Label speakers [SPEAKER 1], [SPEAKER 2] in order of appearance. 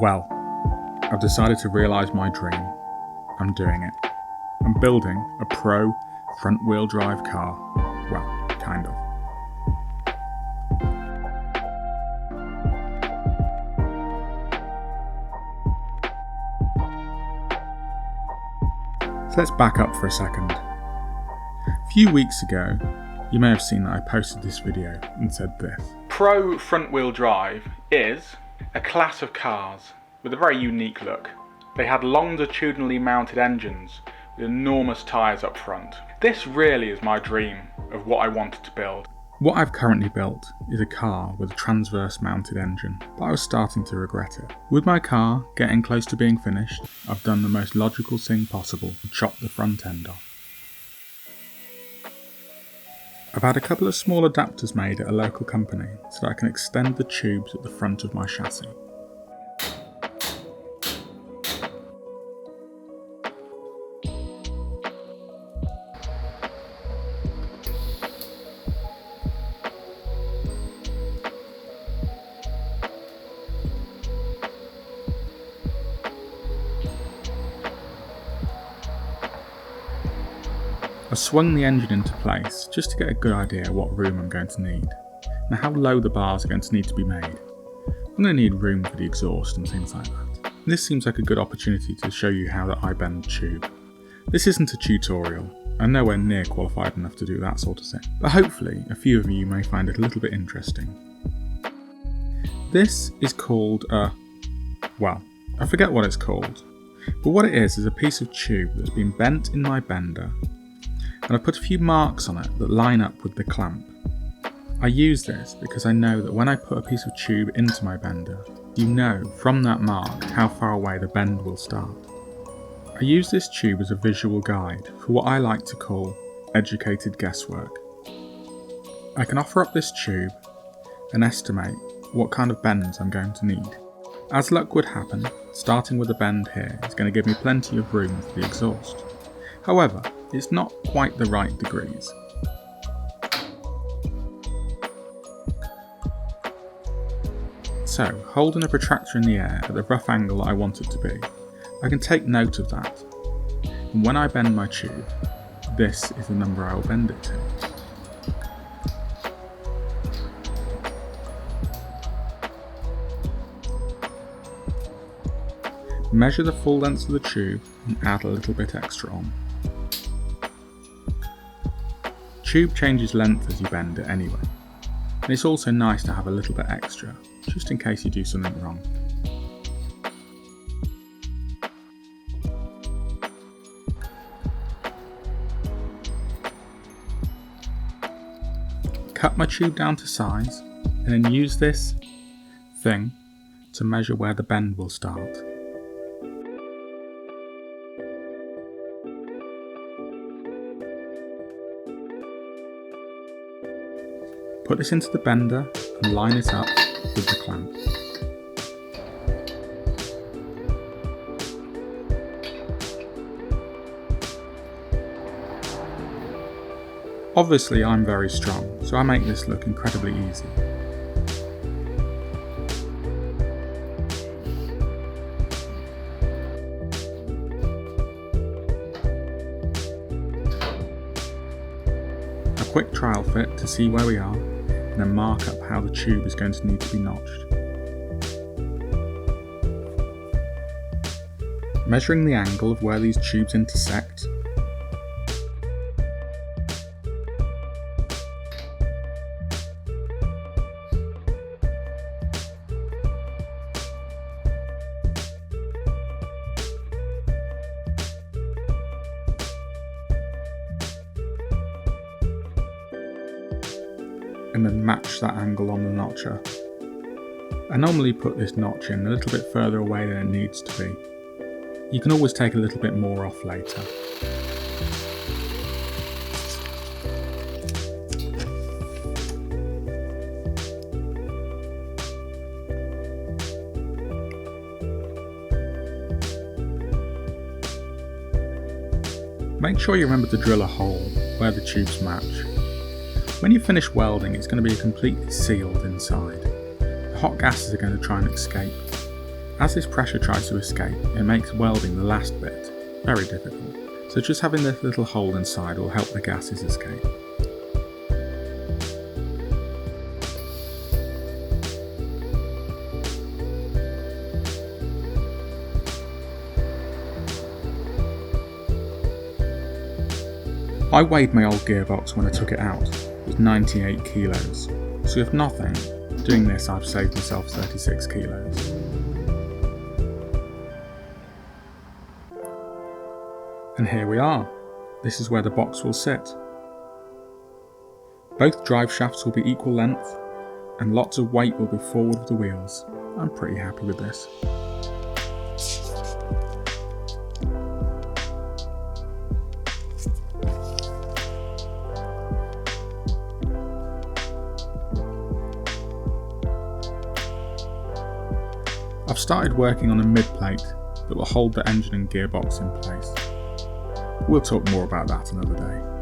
[SPEAKER 1] Well, I've decided to realise my dream. I'm doing it. I'm building a Pro front-wheel drive car. Well, kind of. So let's back up for a second. A few weeks ago, you may have seen that I posted this video and said this. Pro front-wheel drive is a class of cars with a very unique look. They had longitudinally mounted engines with enormous tyres up front. This really is my dream of what I wanted to build. What I've currently built is a car with a transverse mounted engine, but I was starting to regret it. With my car getting close to being finished, I've done the most logical thing possible and chopped the front end off. I've had a couple of small adapters made at a local company so that I can extend the tubes at the front of my chassis. I swung the engine into place just to get a good idea what room I'm going to need, and how low the bars are going to need to be made. I'm going to need room for the exhaust and things like that. This seems like a good opportunity to show you how that I bend the tube. This isn't a tutorial, I'm nowhere near qualified enough to do that sort of thing, but hopefully a few of you may find it a little bit interesting. This is called well, I forget what it's called, but what it is a piece of tube that's been bent in my bender, and I put a few marks on it that line up with the clamp. I use this because I know that when I put a piece of tube into my bender, you know from that mark how far away the bend will start. I use this tube as a visual guide for what I like to call educated guesswork. I can offer up this tube and estimate what kind of bends I'm going to need. As luck would happen, starting with a bend here is going to give me plenty of room for the exhaust. However, it's not quite the right degrees. So, holding a protractor in the air at the rough angle that I want it to be, I can take note of that. And when I bend my tube, this is the number I will bend it to. Measure the full length of the tube and add a little bit extra on. Tube changes length as you bend it anyway, and it's also nice to have a little bit extra, just in case you do something wrong. Cut my tube down to size, and then use this thing to measure where the bend will start. Put this into the bender and line it up with the clamp. Obviously I'm very strong, so I make this look incredibly easy. A quick trial fit to see where we are, and then mark up how the tube is going to need to be notched. Measuring the angle of where these tubes intersect, and then match that angle on the notcher. I normally put this notch in a little bit further away than it needs to be. You can always take a little bit more off later. Make sure you remember to drill a hole where the tubes match. When you finish welding, it's going to be completely sealed inside. The hot gases are going to try and escape. As this pressure tries to escape, it makes welding the last bit very difficult, so just having this little hole inside will help the gases escape. I weighed my old gearbox when I took it out. It was 98 kilos, so if nothing, doing this I've saved myself 36 kilos. And here we are. This is where the box will sit. Both drive shafts will be equal length, and lots of weight will be forward of the wheels. I'm pretty happy with this. I've started working on a mid-plate that will hold the engine and gearbox in place. We'll talk more about that another day.